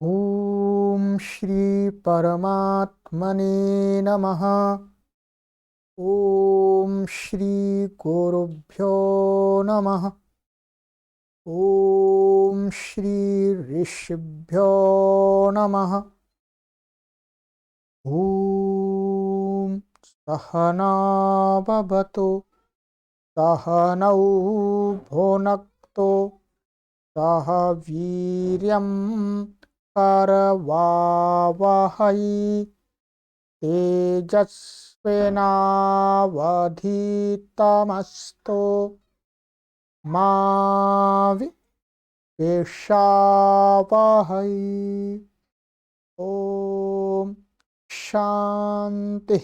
ओम श्री परमात्मने नमः। ओम श्री गुरुभ्यो नमः। ओम श्री ऋषिभ्यो नमः। ओम सहना भवतु सहनौ भुनक्तु सह वीर्यं करवावहै तेजस्विनावधीतमस्तु मा विद्विषावहै। ओम शांति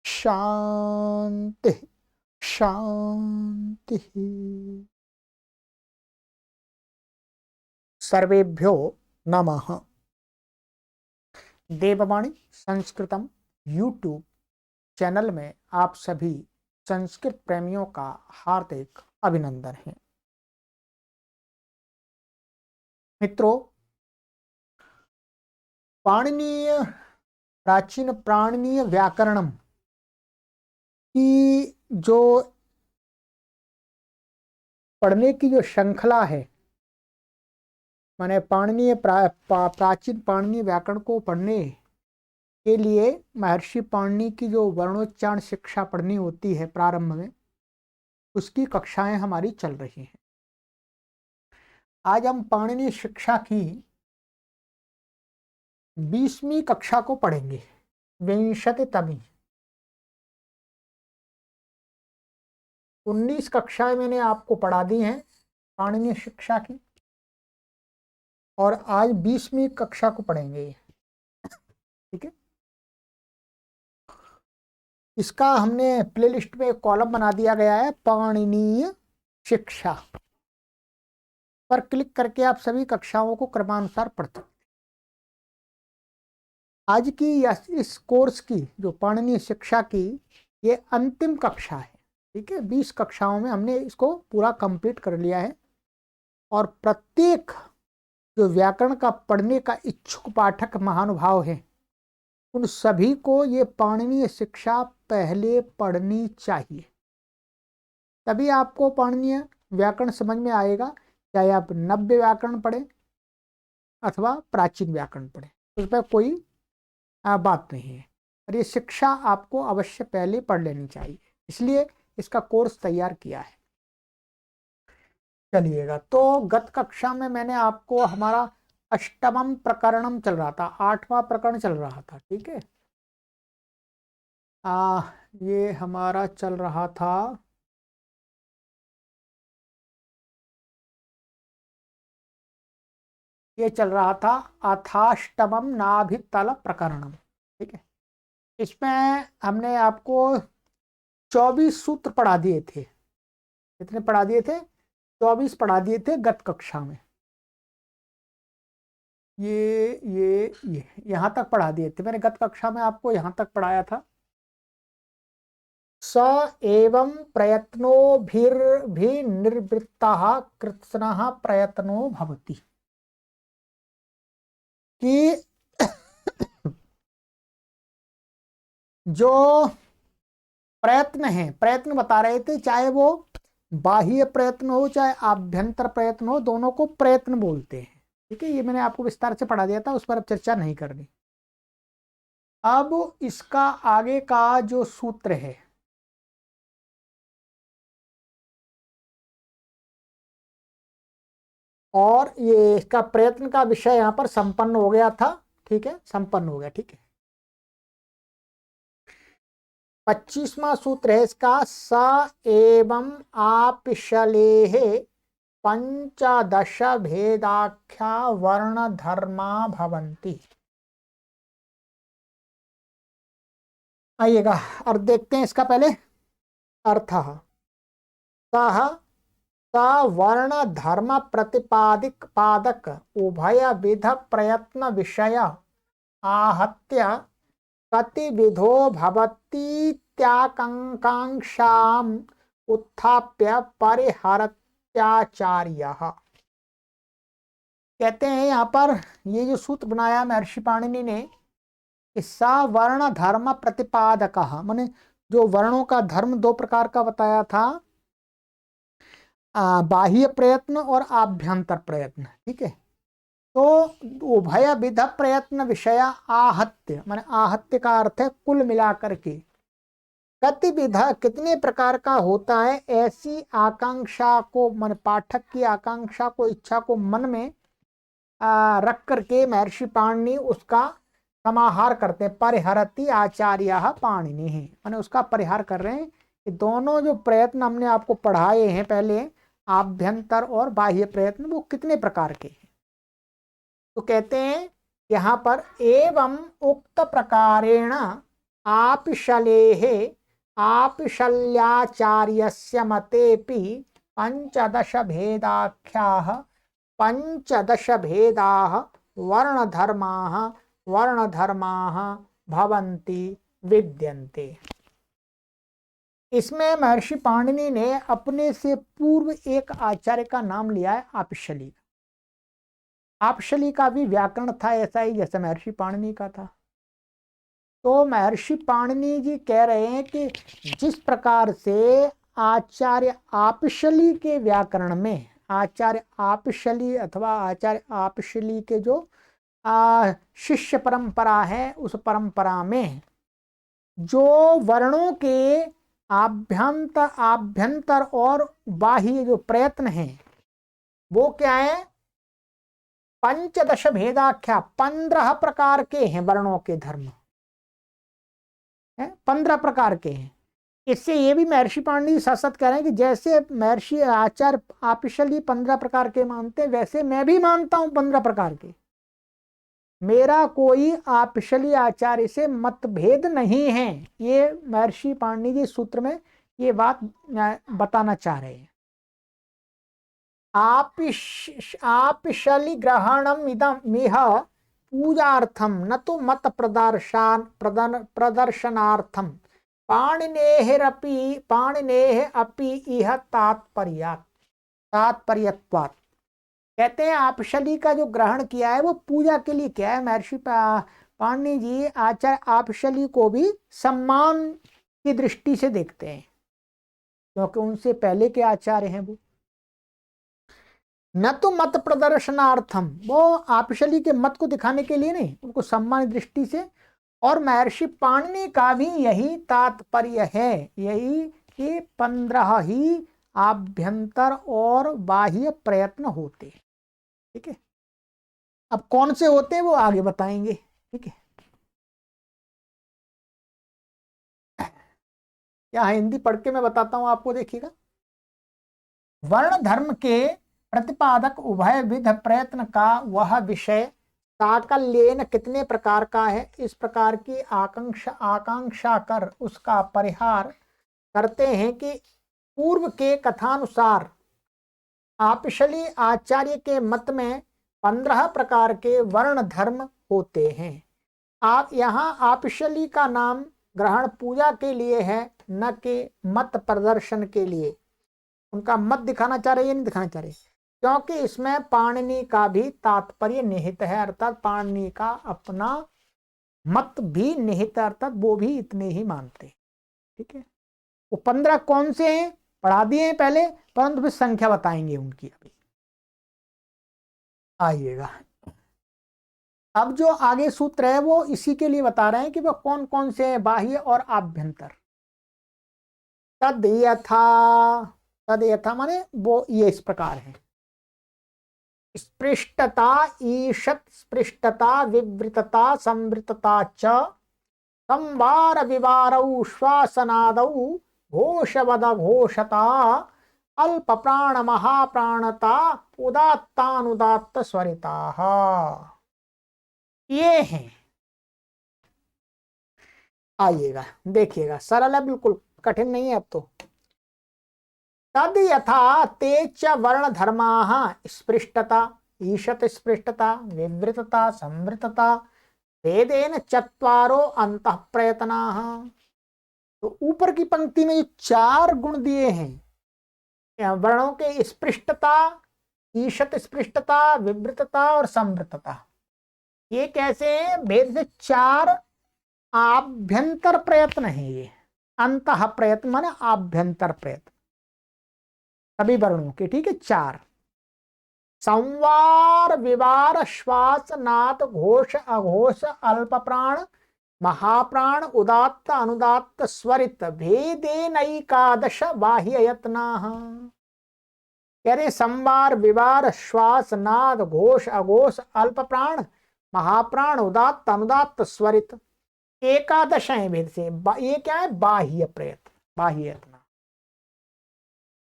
शांति शांति। सर्वेभ्यो नमः। देववाणी संस्कृतम यूट्यूब चैनल में आप सभी संस्कृत प्रेमियों का हार्दिक अभिनंदन है। मित्रों, प्राचीन पाणिनीय व्याकरणम की जो पढ़ने की जो श्रृंखला है, माने प्राचीन पाणिनीय व्याकरण को पढ़ने के लिए महर्षि पाणिनि की जो वर्णोच्चारण शिक्षा पढ़नी होती है प्रारंभ में, उसकी कक्षाएं हमारी चल रही हैं। आज हम पाणिनीय शिक्षा की 20वीं कक्षा को पढ़ेंगे। विंशतितमी 19 कक्षाएं मैंने आपको पढ़ा दी हैं पाणिनीय शिक्षा की, और आज 20वीं कक्षा को पढ़ेंगे। ठीक है, इसका हमने प्लेलिस्ट में एक कॉलम बना दिया गया है, पाणिनीय शिक्षा पर क्लिक करके आप सभी कक्षाओं को क्रमानुसार पढ़ सकते हैं। आज की इस कोर्स की जो पाणिनीय शिक्षा की ये अंतिम कक्षा है। ठीक है, 20 कक्षाओं में हमने इसको पूरा कंप्लीट कर लिया है, और प्रत्येक जो व्याकरण का पढ़ने का इच्छुक पाठक महानुभाव हैं, उन सभी को ये पाणिनीय शिक्षा पहले पढ़नी चाहिए, तभी आपको पाणिनीय व्याकरण समझ में आएगा। चाहे आप नव्य व्याकरण पढ़ें अथवा प्राचीन व्याकरण पढ़ें, उसमें कोई बात नहीं है, और ये शिक्षा आपको अवश्य पहले पढ़ लेनी चाहिए, इसलिए इसका कोर्स तैयार किया है। चलिएगा, तो गत कक्षा में मैंने आपको हमारा अष्टमम प्रकरणम चल रहा था, 8वां प्रकरण चल रहा था। ठीक है, ये हमारा चल रहा था अथाष्टमम नाभितल प्रकरणम। ठीक है, इसमें हमने आपको 24 सूत्र पढ़ा दिए थे। कितने पढ़ा दिए थे? 24 पढ़ा दिए थे गत कक्षा में। ये यहां तक पढ़ा दिए थे मैंने गत कक्षा में, आपको यहां तक पढ़ाया था। स एवं प्रयत्नोभिर्निर्वृत्तः कृत्स्नः प्रयत्नो भवति, कि जो प्रयत्न है, प्रयत्न बता रहे थे, चाहे वो बाह्य प्रयत्न हो चाहे आभ्यंतर प्रयत्न हो, दोनों को प्रयत्न बोलते हैं। ठीक है, ये मैंने आपको विस्तार से पढ़ा दिया था, उस पर अब चर्चा नहीं करनी। अब इसका आगे का जो सूत्र है, और ये इसका प्रयत्न का विषय यहां पर संपन्न हो गया था। ठीक है, संपन्न हो गया। ठीक है, 25वां सूत्र है इसका, स एवं आपिशलेः पंचदश भेदाख्या वर्ण धर्मा भवन्ति। आइएगा और देखते हैं इसका पहले अर्थ। सह वर्ण धर्म प्रतिपादिक पादक उभय विध प्रयत्न विषय आहत्य कतिविधो भवतीत्याकांक्षाम् उत्थाप्य परिहरत्याचार्यः। कहते हैं यहाँ पर ये जो सूत्र बनाया महर्षि पाणिनि ने, सा वर्ण धर्म प्रतिपादक, माने जो वर्णों का धर्म दो प्रकार का बताया था, बाह्य प्रयत्न और आभ्यंतर प्रयत्न। ठीक है, तो उभय विध प्रयत्न विषय आहत्य, माने आहत्य का अर्थ है कुल मिलाकर के, गतिविध कितने प्रकार का होता है, ऐसी आकांक्षा को, मन पाठक की आकांक्षा को, इच्छा को मन में रख करके महर्षि पाणिनि उसका समाहार करते हैं। परिहरति आचार्य पाणिनि है, माने उसका परिहार कर रहे हैं कि दोनों जो प्रयत्न हमने आपको पढ़ाए हैं पहले, आभ्यंतर और बाह्य प्रयत्न, वो कितने प्रकार के हैं। तो कहते हैं यहाँ पर एवं उक्त प्रकारेण आपिशलेः आपिशल्याचार्यस्य मतेपि पंचदश भेदाख्याः पंचदश भेदाः वर्णधर्माः भवन्ति विद्यन्ते। इसमें महर्षि पाणिनि ने अपने से पूर्व एक आचार्य का नाम लिया है, आपिशली। आपिशली का भी व्याकरण था ऐसा ही जैसे महर्षि पाणिनि का था। तो महर्षि पाणिनि जी कह रहे हैं कि जिस प्रकार से आचार्य आपिशली के व्याकरण में, आचार्य आपिशली अथवा आचार्य आपिशली के जो शिष्य परंपरा है, उस परंपरा में जो वर्णों के आभ्यंतर और बाह्य जो प्रयत्न हैं, वो क्या है, पंचदश भेदाख्या, 15 प्रकार के हैं वर्णों के धर्म, 15 प्रकार के हैं। इससे ये भी महर्षि पाणिनि सत कह रहे हैं कि जैसे महर्षि आचार्य आपिशली 15 प्रकार के मानते हैं, वैसे मैं भी मानता हूं 15 प्रकार के। मेरा कोई आपिशली आचार्य से मतभेद नहीं है। ये महर्षि पाणिनि जी सूत्र में ये बात बताना चाह रहे हैं। आपिशली ग्रहणम इदम इह पूजार्थम न तो मत प्रदर्शनार्थम पाणिनेः अपि इह तात्पर्यत्वात्। कहते हैं आपिशली का जो ग्रहण किया है वो पूजा के लिए किया है। महर्षि पाणिनि जी आचार्य आपिशली को भी सम्मान की दृष्टि से देखते हैं, क्योंकि उनसे पहले के आचार्य हैं वो। न तो मत प्रदर्शनार्थम, वो आपिशली के मत को दिखाने के लिए नहीं, उनको सम्मान दृष्टि से। और महर्षि पाणिनि का भी यही तात्पर्य है, यही कि 15 ही आभ्यंतर और बाह्य प्रयत्न होते हैं। ठीक है, अब कौन से होते हैं वो आगे बताएंगे। ठीक है, या हिंदी पढ़ के मैं बताता हूं आपको, देखिएगा। वर्ण धर्म के प्रतिपादक उभय विध प्रयत्न का वह विषय साकल्येन कितने प्रकार का है, इस प्रकार की आकांक्षा कर उसका परिहार करते हैं कि पूर्व के कथानुसार आपिशली आचार्य के मत में 15 प्रकार के वर्ण धर्म होते हैं। आप यहाँ आपिशली का नाम ग्रहण पूजा के लिए है, न कि मत प्रदर्शन के लिए। उनका मत दिखाना चाह रहे, ये नहीं दिखाना चाह रहे, क्योंकि इसमें पाणिनि का भी तात्पर्य निहित है, अर्थात पाणिनि का अपना मत भी निहित है, अर्थात वो भी इतने ही मानते हैं। ठीक है, वो 15 कौन से हैं पढ़ा दिए हैं पहले, परंतु फिर संख्या बताएंगे उनकी अभी। आइएगा, अब जो आगे सूत्र है वो इसी के लिए बता रहे हैं कि वो कौन कौन से हैं, बाह्य और आभ्यंतर। तद यथा माने वो ये इस प्रकार है, स्पृष्टता ईषत् स्पृष्टता विवृतता संवृतता च संवार विवारौ श्वासनादौ घोषवद घोषता अल्प प्राण महाप्राणता उदात्तानुदात्त स्वरिता। ये हैं, आइएगा देखिएगा, सरल है बिल्कुल, कठिन नहीं है अब तो। तद यथा ते च वर्ण धर्माः स्पृष्टता ईषत् स्पृष्टता विवृतता संवृतता भेदेन चत्वारो अंतः प्रयत्नाः। तो ऊपर की पंक्ति में जो 4 गुण दिए हैं वर्णों के, स्पृष्टता ईशत स्पृष्टता, विवृतता और संवृतता। ये कैसे हैं? भेद से 4 आभ्यंतर प्रयत्न है ये। अंतः प्रयत्न माने आभ्यंतर प्रयत्न सभी वर्णों के, ठीक है। 4 संवार, विवार, श्वास, नाद, घोष, अघोष, अल्प प्राण, महाप्राण, उदात्त, अनुदात्त, स्वरित, भेदेनैकादश बाह्य यत्नाः। कह रहे संवार, विवार, श्वास, नाद, घोष, अघोष, अल्प प्राण, महाप्राण, उदात्त, अनुदात्त, स्वरित, एकादश है भेद से। ये क्या है? बाह्य प्रयत्न, बाह्य यत्न।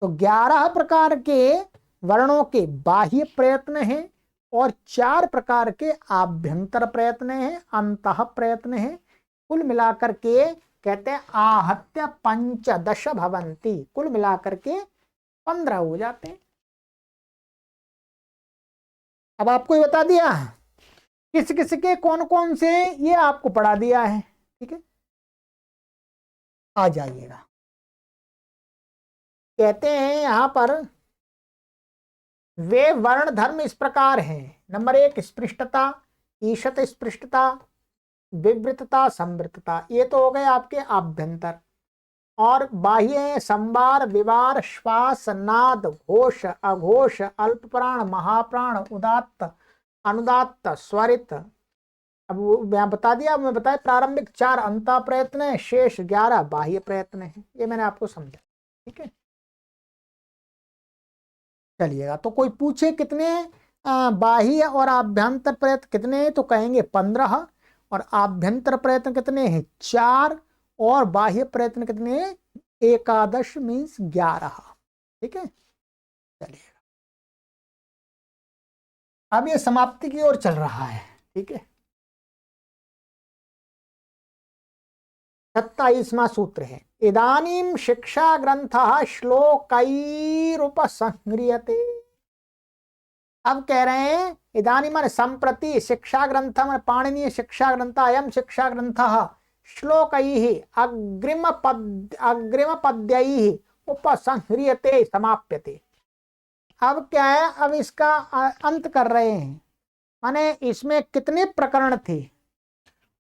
तो 11 प्रकार के वर्णों के बाह्य प्रयत्न हैं और 4 प्रकार के आभ्यंतर प्रयत्न हैं, अंतः प्रयत्न हैं। कुल मिलाकर के कहते हैं आहत्य 15 भवन्ति। कुल मिलाकर के 15 हो जाते हैं। अब आपको ये बता दिया किस किस के कौन कौन से, ये आपको पढ़ा दिया है, ठीक है। आ जाइएगा। कहते हैं यहां पर वे वर्ण धर्म इस प्रकार हैं। नंबर 1 स्पृष्टता, ईशत स्पृष्टता, विवृतता, संवृतता। ये तो हो गए आपके आभ्यंतर। और बाह्य है संवार, विवार, श्वास, नाद, घोष, अघोष, अल्प प्राण, महाप्राण, उदात्त, अनुदात्त, स्वरित। अब मैं बता दिया, मैं बताया प्रारंभिक 4 अंतः प्रयत्न है, शेष 11 बाह्य प्रयत्न है। ये मैंने आपको समझा, ठीक है। चलिएगा, तो कोई पूछे कितने बाह्य और आभ्यंतर प्रयत्न कितने, तो कहेंगे 15। और आभ्यंतर प्रयत्न कितने हैं? 4। और बाह्य प्रयत्न कितने हैं? 11 मीन्स 11, ठीक है। चलिएगा, अब ये समाप्ति की ओर चल रहा है, ठीक है। 27वां सूत्र है इदानीं शिक्षा ग्रंथः श्लोकैरुपसंह्रियते। अब कह रहे हैं इदानीं माने संप्रति, शिक्षा ग्रंथ माने पाणिनीय शिक्षा ग्रंथ, अयम शिक्षा ग्रंथः श्लोकैः अग्रिम पद्यैः उपसंह्रियते समाप्यते। अब क्या है? अब इसका अंत कर रहे हैं। माने इसमें कितने प्रकरण थे,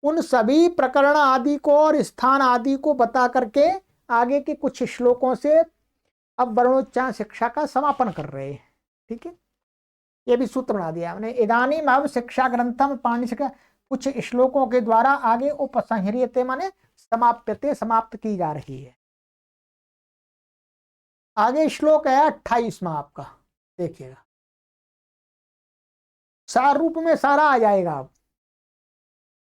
उन सभी प्रकरण आदि को और स्थान आदि को बता करके आगे के कुछ श्लोकों से अब वर्णोच्चारण शिक्षा का समापन कर रहे हैं, ठीक है। ये भी सूत्र बना दिया हमने। इदानीम अब शिक्षा ग्रंथम पाणिनि शिक्षा, कुछ श्लोकों के द्वारा आगे उपसंह्रियते माने समाप्यते, समाप्त की जा रही है। आगे श्लोक है 28वां आपका, देखिएगा। सार रूप में सारा आ जाएगा। अब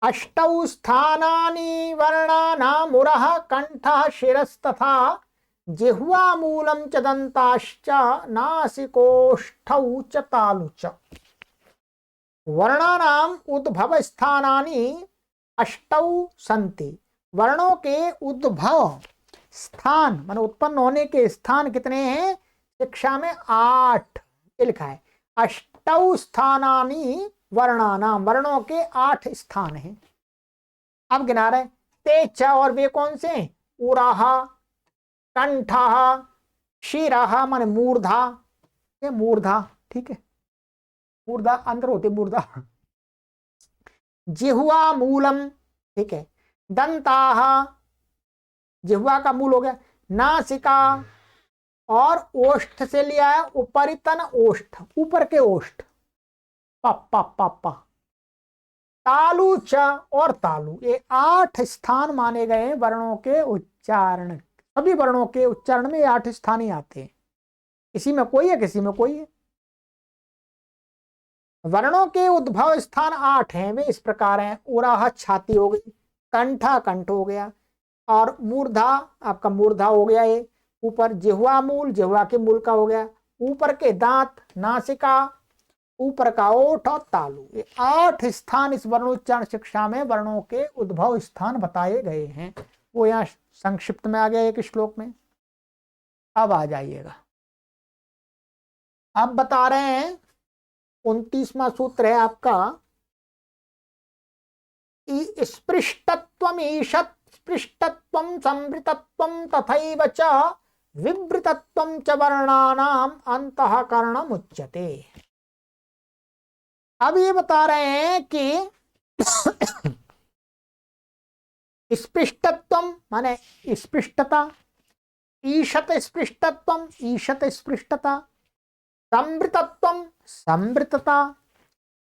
अष्टौ स्थानानि वर्णानामुरः कंठः शिरस्तथा जिह्वा मूलं च दन्ताश्च नासिकोष्ठौ च तालु च। वर्णानाम उद्भव स्थानानि अष्टौ सन्ति। वर्णों के उद्भव स्थान मान उत्पन्न होने के स्थान कितने हैं? शिक्षा में 8 लिखा है। अष्टौ स्थानानि वर्णानाम, वर्णों के 8 स्थान हैं। अब गिना रहे ते च, और वे कौन से? उरः, कंठः, शिरः माने मूर्धा, ये मूर्धा, ठीक है। मूर्धा अंदर होते मूर्धा। जिह्वा मूलम, ठीक है। दंताः, जिह्वा का मूल हो गया। नासिका, और ओष्ठ से लिया है उपरितन ओष्ठ, ऊपर के ओष्ठ, पप्पा पप्पा। तालु च, और तालु। ये 8 स्थान माने गए हैं वर्णों के उच्चारण। सभी वर्णों के उच्चारण में 8 स्थान ही आते हैं, किसी में कोई है किसी में कोई है। वर्णों के उद्भव स्थान 8 हैं, वे इस प्रकार हैं। उराह छाती हो गई, कंठा कंठ हो गया, और मूर्धा आपका मूर्धा हो गया। ये ऊपर जिह्वा मूल, जिह्वा के मूल का हो गया। ऊपर के दांत नासिका, ऊपर का ओठ और तालु। ये 8 स्थान इस वर्णोच्चारण शिक्षा में वर्णों के उद्भव स्थान बताए गए हैं। वो यहाँ संक्षिप्त में आ गया एक श्लोक में। अब आ जाइएगा, अब बता रहे हैं 29वां सूत्र है आपका स्पृष्टत्वम ईशत् स्पृष्टत्वम संवृतत्वम तथैव च विवृतत्वं च वर्णानाम अंतःकरणम उच्यते। अब ये बता रहे हैं कि स्पृष्टत्वम माने स्पृष्टता, ईशत स्पृष्टत्वम ईशत स्पृष्टता, संवृतत्वम संवृतता,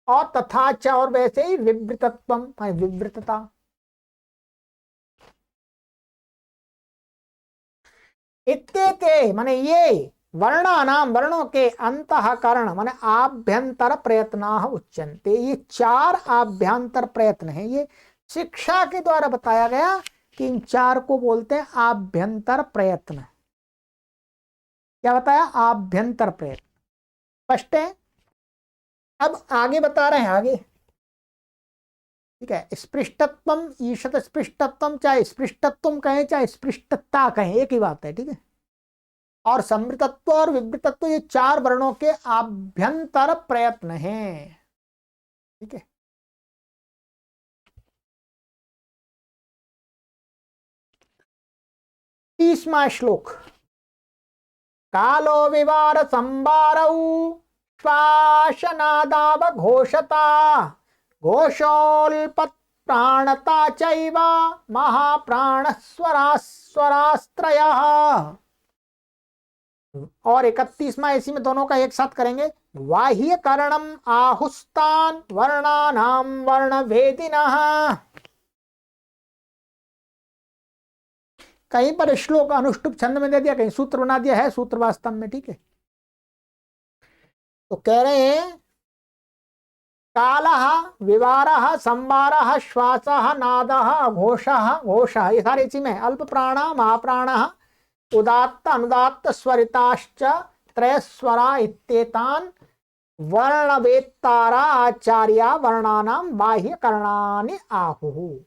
और तथा च और वैसे ही विवृतत्वम माने विवृतता। इत्येते माने ये वर्णानाम वर्णों के अंतःकरण माने आभ्यंतर प्रयत्नाः उच्यन्ते। ये चार आभ्यंतर प्रयत्न हैं, ये शिक्षा के द्वारा बताया गया कि इन चार को बोलते हैं आभ्यंतर प्रयत्न। क्या बताया? आभ्यंतर प्रयत्न। स्पष्ट है? अब आगे बता रहे हैं आगे, ठीक है। स्पृष्टत्वम ईशत स्पृष्टत्वम, चाहे स्पृष्टत्वम कहें चाहे स्पृष्टता कहें, एक ही बात है, ठीक है। और समृतत्व और विवृतत्व ये चार वर्णों के आभ्यंतर प्रयत्न हैं, ठीक है। तीसवां श्लोक, कालो विवार संवारौ श्वासनादाव घोषता घोषोल्पत प्राणता चैव महाप्राण स्वरास्त्रयः। और 31वां इसी में दोनों का एक साथ करेंगे। बाह्य करणम आहुस्तान वर्णानाम वर्ण भेदिनः। कहीं पर श्लोक अनुष्टुप छंद में दे दिया, कहीं सूत्र बना दिया है सूत्र वास्तव में, ठीक है। तो कह रहे हैं कालः विवारः संवारः श्वासः नादः घोषः घोषः, ये सारे इसी में। अल्प प्राण महाप्राणः उदात्त अनुदात्त स्वरिताश्च त्रयस्वरा इत्येतान वर्णवेत्तारा आचार्या वर्णानाम बाह्य करणानि आहुः।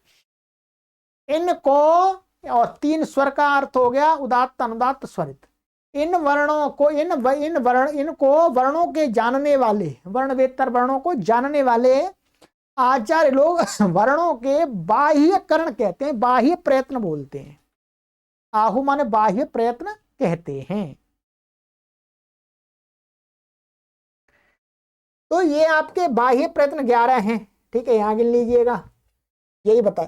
इनको, और तीन स्वर का अर्थ हो गया उदात्त अनुदात्त स्वरित। इन वर्णों को इनको वर्णों के जानने वाले, वर्णवेत्तर वर्णों को जानने वाले आचार्य लोग वर्णों के बाह्य करण कहते हैं, बाह्य प्रयत्न बोलते हैं। आहु माने बाह्य प्रयत्न कहते हैं। तो ये आपके बाह्य प्रयत्न 11 हैं, ठीक है। यहां गिन लीजिएगा, यही बता।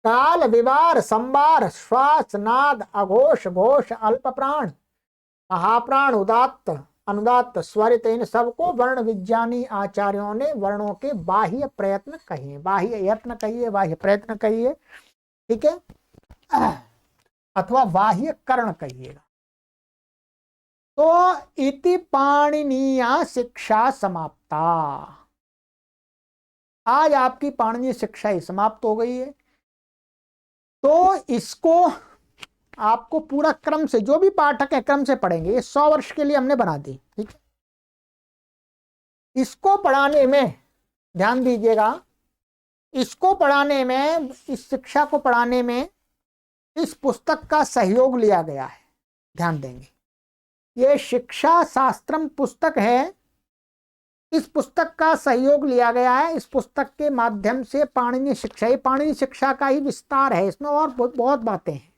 काल विवार संवार श्वास नाद अघोष घोष अल्प प्राण महाप्राण उदात्त अनुदात्त स्वरित, इन सबको वर्ण विज्ञानी आचार्यों ने वर्णों के बाह्य प्रयत्न कहिए। बाह्य यत्न कहिए, बाह्य प्रयत्न कहिए, ठीक है, अथवा बाह्य कर्ण कहिएगा। तो इति पाणिनीय शिक्षा समाप्ता। आज आपकी पाणिनीय शिक्षा ही समाप्त हो गई है। तो इसको आपको पूरा क्रम से, जो भी पाठक है क्रम से पढ़ेंगे। ये 100 वर्ष के लिए हमने बना दी, ठीक है। इसको पढ़ाने में ध्यान दीजिएगा, इसको पढ़ाने में, इस शिक्षा को पढ़ाने में इस पुस्तक का सहयोग लिया गया है, ध्यान देंगे। ये शिक्षा शास्त्रम पुस्तक है, इस पुस्तक का सहयोग लिया गया है। इस पुस्तक के माध्यम से पाणिनीय शिक्षा, ये पाणिनीय शिक्षा का ही विस्तार है, इसमें और बहुत बातें हैं,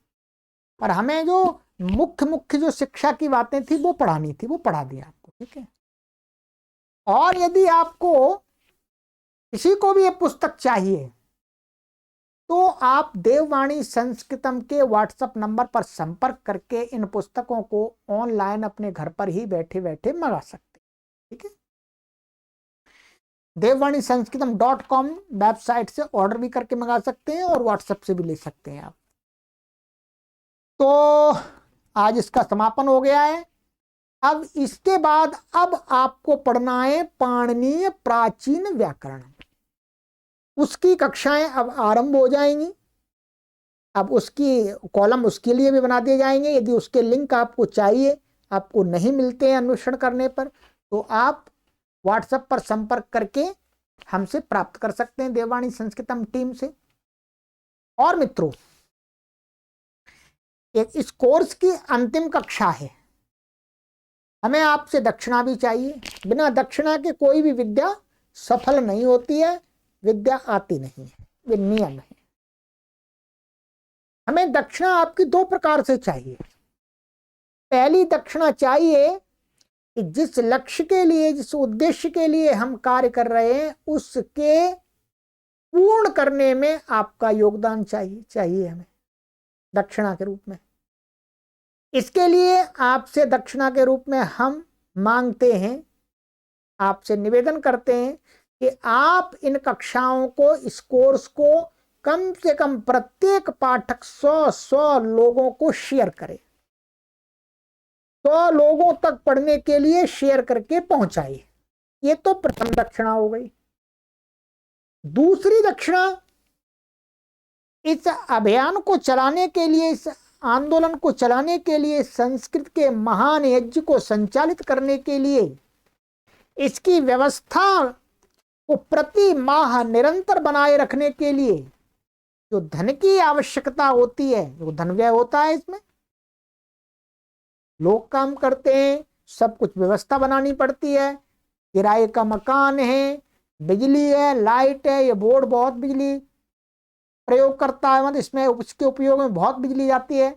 पर हमें जो मुख्य जो शिक्षा की बातें थी वो पढ़ानी थी, वो पढ़ा दिया आपको, ठीक है। और यदि आपको किसी को भी ये पुस्तक चाहिए तो आप देववाणी संस्कृतम के व्हाट्सएप नंबर पर संपर्क करके इन पुस्तकों को ऑनलाइन अपने घर पर ही बैठे बैठे मंगा सकते हैं, ठीक है। देववाणी संस्कृतम .com वेबसाइट से ऑर्डर भी करके मंगा सकते हैं और व्हाट्सएप से भी ले सकते हैं आप। तो आज इसका समापन हो गया है। अब इसके बाद अब आपको पढ़ना है पाणिनीय प्राचीन व्याकरण। उसकी कक्षाएं अब आरंभ हो जाएंगी। अब उसकी कॉलम उसके लिए भी बना दिए जाएंगे। यदि उसके लिंक आपको चाहिए, आपको नहीं मिलते हैं अन्वेषण करने पर, तो आप व्हाट्सएप पर संपर्क करके हमसे प्राप्त कर सकते हैं, देववाणी संस्कृतम टीम से। और मित्रों, इस कोर्स की अंतिम कक्षा है। हमें आपसे दक्षिणा भी चाहिए। बिना दक्षिणा के कोई भी विद्या सफल नहीं होती है, विद्या आती नहीं है, वे नियम है। हमें दक्षिणा आपकी दो प्रकार से चाहिए। पहली दक्षिणा चाहिए कि जिस लक्ष्य के लिए, जिस उद्देश्य के लिए हम कार्य कर रहे हैं उसके पूर्ण करने में आपका योगदान चाहिए हमें दक्षिणा के रूप में। इसके लिए आपसे दक्षिणा के रूप में हम मांगते हैं, आपसे निवेदन करते हैं कि आप इन कक्षाओं को, इस कोर्स को कम से कम प्रत्येक पाठक 100 लोगों को शेयर करें, 100 लोगों तक पढ़ने के लिए शेयर करके पहुंचाइए। ये तो प्रथम दक्षिणा हो गई। दूसरी दक्षिणा, इस अभियान को चलाने के लिए, इस आंदोलन को चलाने के लिए, संस्कृत के महान यज्ञ को संचालित करने के लिए, इसकी व्यवस्था को प्रति माह निरंतर बनाए रखने के लिए जो धन की आवश्यकता होती है, जो धन व्यय होता है, इसमें लोग काम करते हैं, सब कुछ व्यवस्था बनानी पड़ती है, किराए का मकान है, बिजली है, लाइट है, ये बोर्ड बहुत बिजली प्रयोग करता है, मतलब इसमें उसके उपयोग में बहुत बिजली जाती है,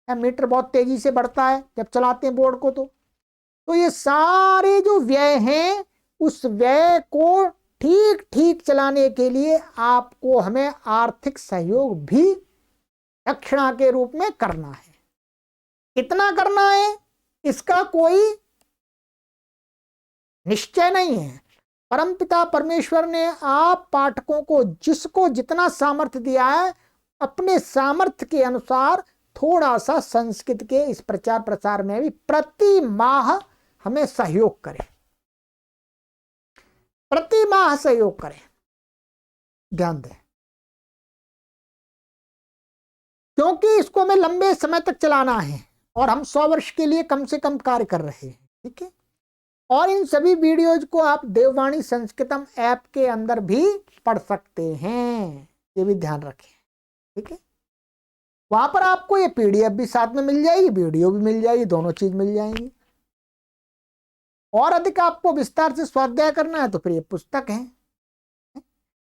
मीटर बहुत तेजी से बढ़ता है जब चलाते हैं बोर्ड को। तो ये सारे जो व्यय हैं, उस व्यय को ठीक ठीक चलाने के लिए आपको हमें आर्थिक सहयोग भी दक्षिणा के रूप में करना है। कितना करना है इसका कोई निश्चय नहीं है। परमपिता परमेश्वर ने आप पाठकों को जिसको जितना सामर्थ्य दिया है, अपने सामर्थ्य के अनुसार थोड़ा सा संस्कृत के इस प्रचार प्रसार में भी प्रति माह हमें सहयोग करें, प्रति माह सहयोग करें। ध्यान दें, क्योंकि इसको हमें लंबे समय तक चलाना है और हम 100 वर्ष के लिए कम से कम कार्य कर रहे हैं। ठीक है। और इन सभी वीडियोज को आप देववाणी संस्कृतम ऐप के अंदर भी पढ़ सकते हैं, ये भी ध्यान रखें। ठीक है। वहां पर आपको ये पीडीएफ भी साथ में मिल जाएगी, वीडियो भी मिल जाएगी, दोनों चीज मिल जाएंगी। और अधिक आपको विस्तार से स्वाध्याय करना है तो फिर ये पुस्तक है।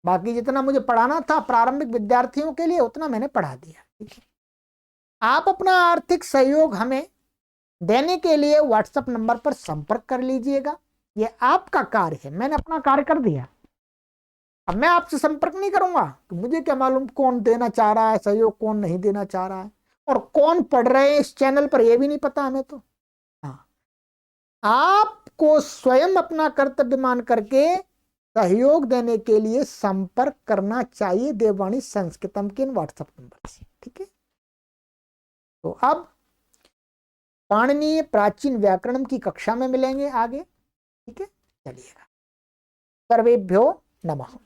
बाकी जितना मुझे पढ़ाना था प्रारंभिक विद्यार्थियों के लिए उतना मैंने पढ़ा दिया। ठीक है। आप अपना आर्थिक सहयोग हमें देने के लिए व्हाट्सएप नंबर पर संपर्क कर लीजिएगा। ये आपका कार्य है, मैंने अपना कार्य कर दिया। अब मैं आपसे संपर्क नहीं करूंगा तो मुझे क्या मालूम कौन देना चाह रहा है सहयोग, कौन नहीं देना चाह रहा है, और कौन पढ़ रहे हैं इस चैनल पर, यह भी नहीं पता हमें। तो हाँ, आपको स्वयं अपना कर्तव्य मान करके सहयोग देने के लिए संपर्क करना चाहिए देववाणी संस्कृतम के व्हाट्सएप नंबर से। ठीक है। तो अब पाणिनीय प्राचीन व्याकरण की कक्षा में मिलेंगे आगे। ठीक है। चलिएगा। सर्वेभ्यो नमः।